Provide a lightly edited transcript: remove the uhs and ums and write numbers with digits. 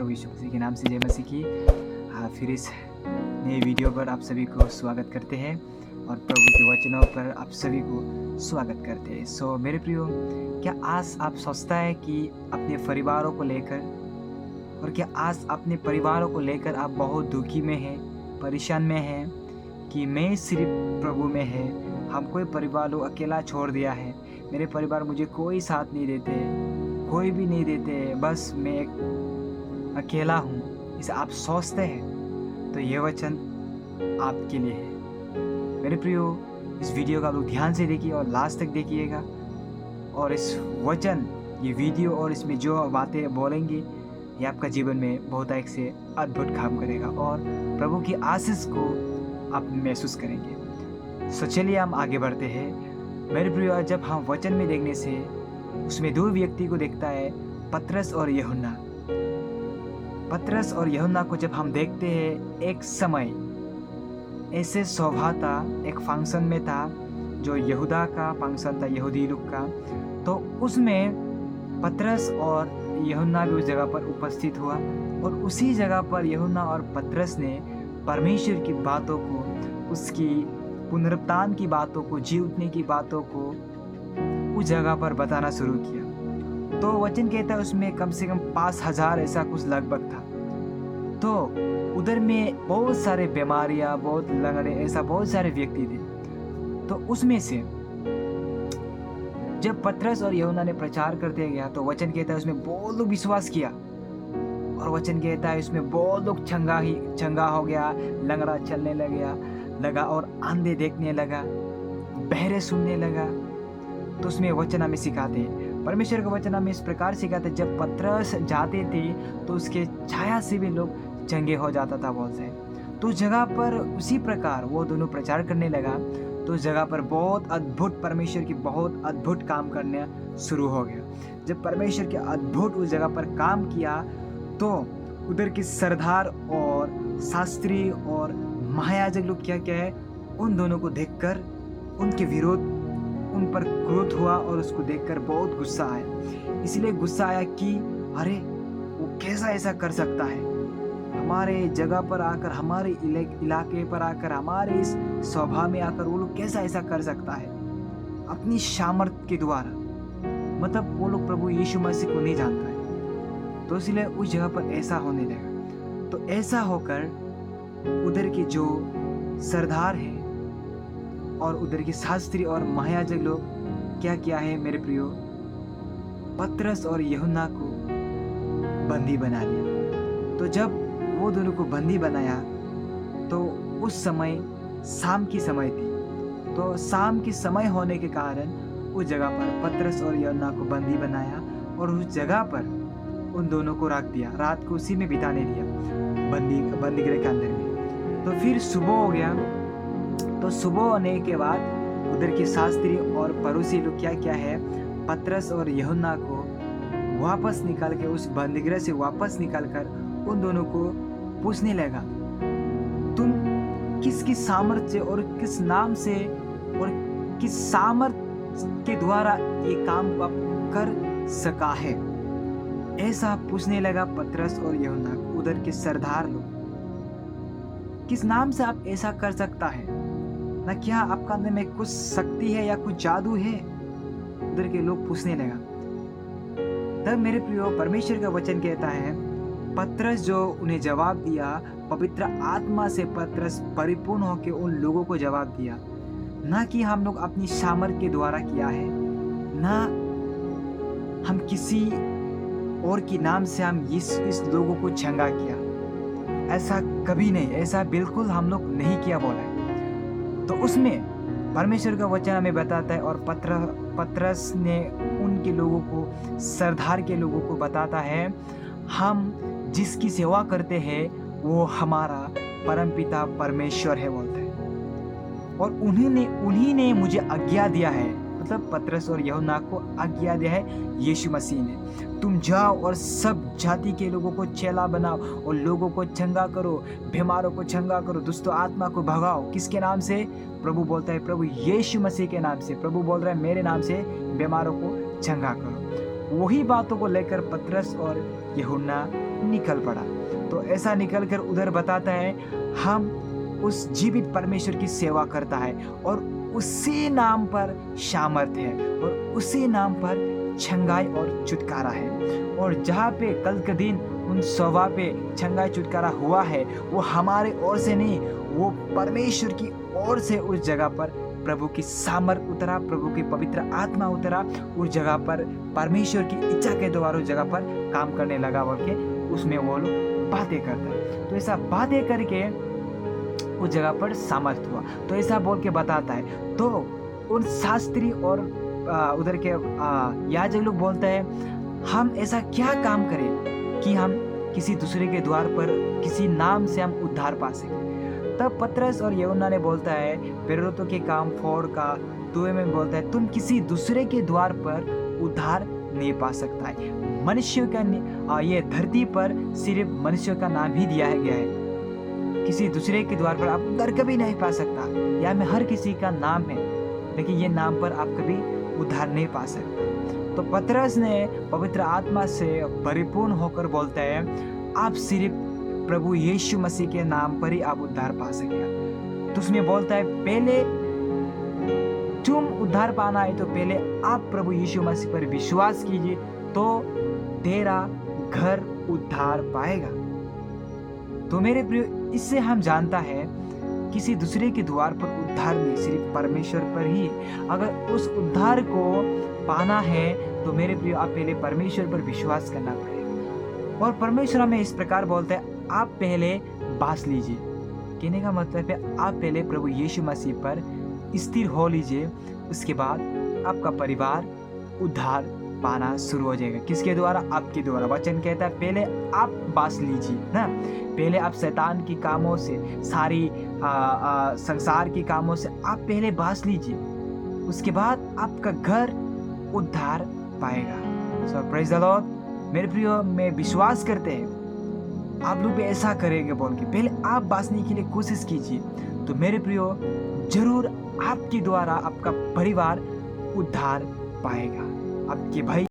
प्रभु यीशु मसीह के नाम से जय मसीह की। फिर इस नए वीडियो पर आप सभी को स्वागत करते हैं और प्रभु के वचनों पर आप सभी को स्वागत करते हैं। मेरे प्रियो, क्या आज आप सोचता है कि अपने परिवारों को लेकर, और क्या आज अपने परिवारों को लेकर आप बहुत दुखी में हैं, परेशान में हैं कि मैं सिर्फ प्रभु में है, हम कोई परिवार लोग अकेला छोड़ दिया है, मेरे परिवार मुझे कोई साथ नहीं देते, कोई भी नहीं देते, बस मैं एक अकेला हूँ, इसे आप सोचते हैं तो यह वचन आपके लिए है। मेरे प्रियो, इस वीडियो का लोग ध्यान से देखिए और लास्ट तक देखिएगा, और इस वचन, ये वीडियो और इसमें जो बातें बोलेंगे ये आपका जीवन में बहुत एक से अद्भुत काम करेगा और प्रभु की आशीष को आप महसूस करेंगे। चलिए हम आगे बढ़ते हैं। मेरे प्रियो, जब हम वचन में देखने से उसमें दो व्यक्ति को देखता है, पतरस और यूहन्ना। पतरस और यूहन्ना को जब हम देखते हैं, एक समय ऐसे शोभा था, एक फंक्शन में था जो यहूदा का फंक्शन था, यहूदी लोग का, तो उसमें पतरस और यूहन्ना भी उस जगह पर उपस्थित हुआ और उसी जगह पर यूहन्ना और पतरस ने परमेश्वर की बातों को, उसकी पुनरुत्थान की बातों को, जी उठने की बातों को उस जगह पर बताना शुरू किया। तो वचन कहता है उसमें कम से कम 5,000 ऐसा कुछ लगभग था। तो उधर में बहुत सारे बीमारियां, बहुत लंगड़े, ऐसा बहुत सारे व्यक्ति थे। तो उसमें से जब पतरस और यूहन्ना ने प्रचार करते गया तो वचन कहता है उसमें बहुत लोग विश्वास किया, और वचन कहता है उसमें बहुत लोग चंगा हो गया, लंगड़ा चलने लगा और अंधे देखने लगा, बहरे सुनने लगा। तो उसमें वचन हमें सिखाते हैं, परमेश्वर का वचन हमें इस प्रकार सिखाते हैं, जब पतरस जाते थे तो उसके छाया से भी लोग चंगे हो जाता था बोलते हैं। तो उस जगह पर उसी प्रकार वो दोनों प्रचार करने लगा, तो उस जगह पर बहुत अद्भुत, परमेश्वर की बहुत अद्भुत काम करने शुरू हो गया। जब परमेश्वर के अद्भुत उस जगह पर काम किया तो उधर के सरदार और शास्त्री और महायाजक लोग क्या है, उन दोनों को देखकर उनके विरोध, उन पर क्रोध हुआ और उसको देखकर बहुत गुस्सा आया। इसलिए गुस्सा आया कि अरे वो कैसा ऐसा कर सकता है, हमारे जगह पर आकर, हमारे इलाके पर आकर, हमारे इस स्वभाव में आकर वो लोग कैसा ऐसा कर सकता है अपनी सामर्थ्य के द्वारा। मतलब वो लोग प्रभु यीशु मसीह को नहीं जानता है, तो इसलिए उस जगह पर ऐसा होने लगा। तो ऐसा होकर उधर के जो सरदार है और उधर के शास्त्री और महायाजक लोग क्या किया है मेरे प्रियो, पतरस और यूहन्ना को बंदी बना लिया। तो जब वो दोनों को बंदी बनाया तो उस समय शाम की समय थी, तो शाम की समय होने के कारण उस जगह पर पतरस और यूहन्ना को बंदी बनाया और उस जगह पर उन दोनों को रख दिया, रात को उसी में बिताने दिया, बंदी गृह के अंदर में। तो फिर सुबह हो गया, तो सुबह होने के बाद उधर के शास्त्री और पड़ोसी लोग क्या है, पतरस और यूहन्ना को वापस निकाल के, उस बंदीगृह से वापस निकाल कर उन दोनों को पूछने लगा, तुम किसकी सामर्थ्य और किस नाम से और किस सामर्थ्य के द्वारा ये काम आप कर सका है, ऐसा पूछने लगा पतरस और यूहन्ना को। उधर के सरदार लोग, किस नाम से आप ऐसा कर सकता है, ना क्या आपका अंदर में कुछ शक्ति है या कुछ जादू है, उधर के लोग पूछने लगा। तब मेरे प्रियो, परमेश्वर का वचन कहता है, पतरस जो उन्हें जवाब दिया, पवित्र आत्मा से पतरस परिपूर्ण होकर उन लोगों को जवाब दिया, ना कि हम लोग अपनी सामर्थ्य के द्वारा किया है, ना हम किसी और के नाम से हम इस लोगों को चंगा किया, ऐसा कभी नहीं, ऐसा बिल्कुल हम लोग नहीं किया बोला है। तो उसमें परमेश्वर का वचन हमें बताता है और पतरस ने उनके लोगों को, सरदार के लोगों को बताता है, हम जिसकी सेवा करते हैं वो हमारा परमपिता परमेश्वर है बोलते हैं, और उन्हीं ने मुझे आज्ञा दिया है, मतलब पतरस और यूहन्ना को आज्ञा दिया है यीशु मसीह ने, तुम जाओ और सब जाति के लोगों को चेला बनाओ और लोगों को चंगा करो, बीमारों को चंगा करो, दुष्ट आत्मा को भगाओ। किसके नाम से? प्रभु बोलता है, प्रभु यीशु मसीह के नाम से। प्रभु बोल रहा है, मेरे नाम से बीमारों को चंगा करो। वही बातों को लेकर पतरस और यूहन्ना निकल पड़ा। तो ऐसा निकल कर उधर बताता है, हम उस जीवित परमेश्वर की सेवा करता है और उसी नाम पर सामर्थ है और उसी नाम पर छंगाई और छुटकारा है। और जहाँ पे कल के दिन उन सभा पे छंगाई छुटकारा हुआ है, वो हमारे ओर से नहीं, वो परमेश्वर की ओर से उस जगह पर प्रभु की सामर्थ उतरा, प्रभु की पवित्र आत्मा उतरा, उस जगह पर परमेश्वर की इच्छा के द्वारा उस जगह पर काम करने लगा बोल के उसमें वो लोग बातें करते हैं। तो ऐसा बातें करके उस जगह पर सामर्थ हुआ। तो ऐसा बोल के बताता है। तो उन शास्त्री और उधर के याजक लोग बोलते हैं, हम ऐसा क्या काम करें कि हम किसी दूसरे के द्वार पर किसी नाम से हम उद्धार पा सकें। तब पतरस और यूहन्ना ने बोलता है, प्रेरितों के काम 4 का 2 में बोलता है, तुम किसी दूसरे के द्वार पर उद्धार नहीं पा सकता है। मनुष्य का ये धरती पर सिर्फ मनुष्य का नाम ही दिया गया है, किसी दूसरे के द्वार पर आप उद्धार कभी नहीं पा सकता। या में हर किसी का नाम है, लेकिन ये नाम पर आप कभी उद्धार नहीं पा सकते। तो पतरस ने पवित्र आत्मा से परिपूर्ण होकर बोलता है, आप सिर्फ प्रभु यीशु मसीह के नाम पर ही आप उद्धार पा सकेगा। तो उसमें बोलता है, पहले तुम उद्धार पाना है तो पहले आप प्रभु यीशु मसीह पर विश्वास कीजिए, तो तेरा घर उद्धार पाएगा। तो मेरे प्रिय, इससे हम जानता है किसी दूसरे के द्वार पर उद्धार नहीं, सिर्फ परमेश्वर पर ही। अगर उस उद्धार को पाना है तो मेरे प्रिय, आप पहले परमेश्वर पर विश्वास करना पड़ेगा। और परमेश्वर हमें इस प्रकार बोलता है, आप पहले बास लीजिए। कहने का मतलब है, आप पहले प्रभु यीशु मसीह पर स्थिर हो लीजिए, उसके बाद आपका परिवार उद्धार पाना शुरू हो जाएगा। किसके द्वारा? आपके द्वारा। वचन कहता है, पहले आप बास लीजिए ना, पहले आप शैतान की कामों से, सारी संसार की कामों से आप पहले बास लीजिए, उसके बाद आपका घर उद्धार पाएगा। सो प्रेज द लॉर्ड। मेरे प्रियो, मैं विश्वास करते हैं आप लोग भी ऐसा करेंगे बोल के पहले आप बासने के लिए कोशिश कीजिए। तो मेरे प्रियो, जरूर आपके द्वारा आपका परिवार उद्धार पाएगा। आपके भाई